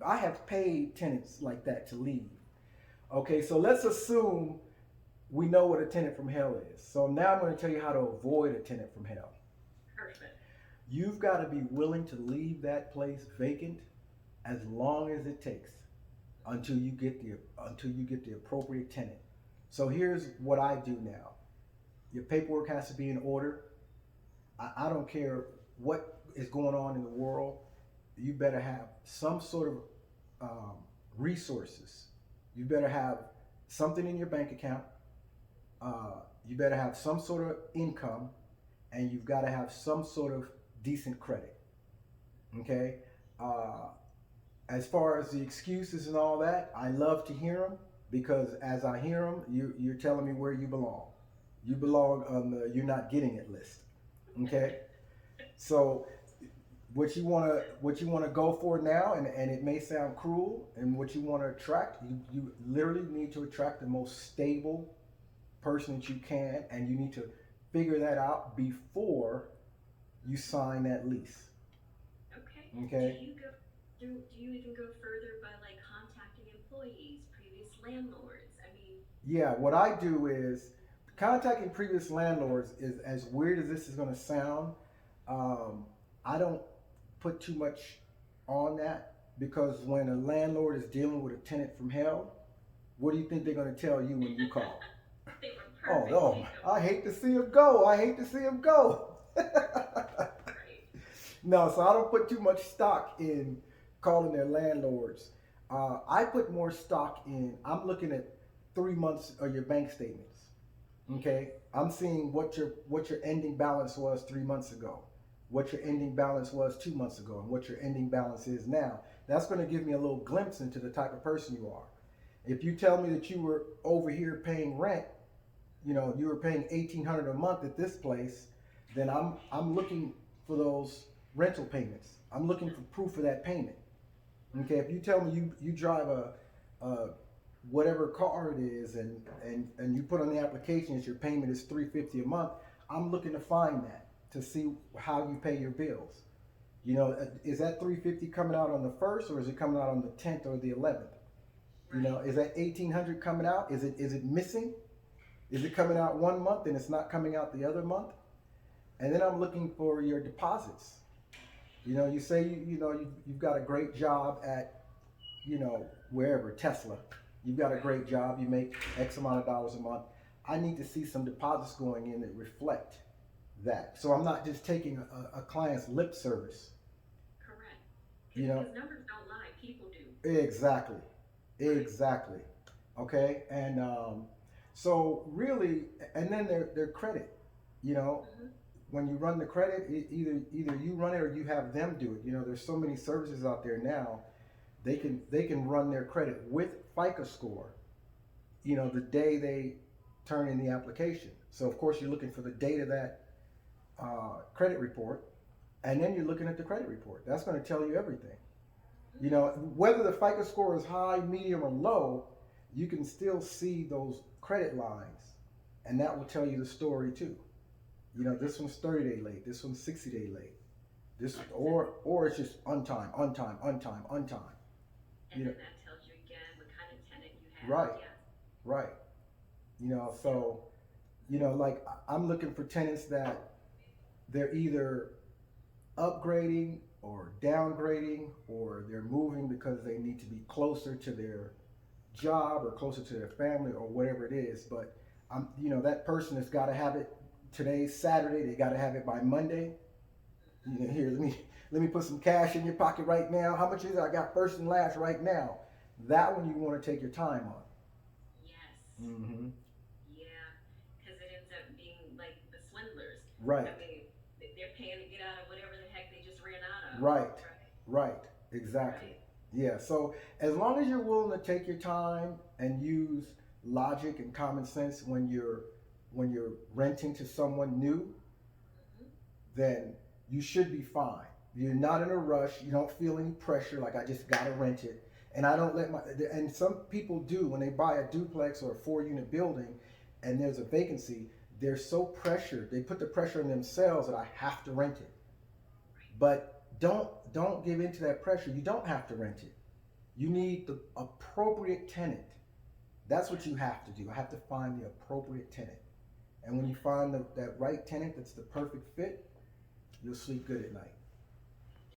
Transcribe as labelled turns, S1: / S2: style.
S1: I have paid tenants like that to leave. Okay, so let's assume we know what a tenant from hell is. So now I'm going to tell you how to avoid a tenant from hell.
S2: Perfect.
S1: You've got to be willing to leave that place vacant as long as it takes until you get the appropriate tenant. So here's what I do now. Your paperwork has to be in order. I don't care what is going on in the world. You better have some sort of um, resources. You better have something in your bank account. You better have some sort of income, and you've got to have some sort of decent credit. Okay. Uh, as far as the excuses and all that, I love to hear them because as I hear them, you're telling me where you belong. You belong on the "you're not getting it" list. Okay. So what you want to go for now, and it may sound cruel, and what you want to attract, you literally need to attract the most stable person that you can, and you need to figure that out before you sign that lease.
S2: Okay. Do
S1: Okay.
S2: you go do you even go further by like contacting employees, previous landlords? I mean,
S1: Yeah, what I do is contacting previous landlords is as weird as this is going to sound. Um, I don't put too much on that because when a landlord is dealing with a tenant from hell, what do you think they're going to tell you when you call?
S2: they were
S1: Oh,
S2: perfect.
S1: no,
S2: Take them.
S1: I hate to see him go. I hate to see him go.
S2: Right.
S1: No, so I don't put too much stock in calling their landlords. I put more stock in, I'm looking at 3 months of your bank statements.
S2: Yes.
S1: Okay, I'm seeing what your ending balance was 3 months ago, what your ending balance was 2 months ago, and what your ending balance is now. That's going to give me a little glimpse into the type of person you are. If you tell me that you were over here paying rent, you were paying 1,800 a month at this place, then I'm looking for those rental payments. I'm looking for proof of that payment. Okay, if you tell me you drive a whatever car it is, and you put on the application that your payment is 350 a month, I'm looking to find that to see how you pay your bills. Is that 350 coming out on the first, or is it coming out on the 10th or the 11th?
S2: Right.
S1: Is that 1,800 coming out? Is it missing? Is it coming out one month and it's not coming out the other month? And then I'm looking for your deposits. You say you've got a great job at wherever, Tesla. You've got a
S2: Right.
S1: great job. You make X amount of dollars a month. I need to see some deposits going in that reflect that. So I'm not just taking a client's lip service.
S2: Correct.
S1: You know,
S2: Because numbers don't lie. People do.
S1: exactly,
S2: Right.
S1: exactly. Okay, and so really, and then their credit. You know,
S2: Hmm.
S1: when you run the credit, either you run it or you have them do it. There's so many services out there now. They can run their credit with FICO score. The day they turn in the application. So of course you're looking for the date of that credit report, and then you're looking at the credit report. That's going to tell you everything. Whether the FICO score is high, medium, or low, you can still see those credit lines, and that will tell you the story too. This one's 30-day late. This one's 60-day late. This
S2: Yes.
S1: or it's just on time, on time, on time, on time.
S2: And
S1: You know,
S2: then that tells you again what kind of tenant you have.
S1: right,
S2: Yes.
S1: right.
S2: So,
S1: So like I'm looking for tenants that they're either upgrading or downgrading, or they're moving because they need to be closer to their job or closer to their family or whatever it is. But that person has got to have it. Today's Saturday. They got to have it by Monday. Here, let me put some cash in your pocket right now. How much is it? I got first and last right now. That one you want to take your time on.
S2: yes.
S1: Mm-hmm.
S2: Yeah. Because it ends up being like the swindlers.
S1: Right,
S2: I mean, they're paying to get out of whatever the heck they just ran out of.
S1: right,
S2: Right.
S1: right. Exactly.
S2: Right.
S1: Yeah. So as long as you're willing to take your time and use logic and common sense when you're renting to someone new,
S2: Hmm.
S1: then you should be fine. You're not in a rush. You don't feel any pressure like I just gotta rent it. And I don't let my and some people do when they buy a duplex or a 4 unit building and there's a vacancy, they're so pressured. They put the pressure on themselves that I have to rent it.
S2: Right.
S1: But don't give in to that pressure. You don't have to rent it. You need the appropriate tenant. That's what you have to do. I have to find the appropriate tenant. And when you find that right tenant that's the perfect fit, you'll sleep good at night.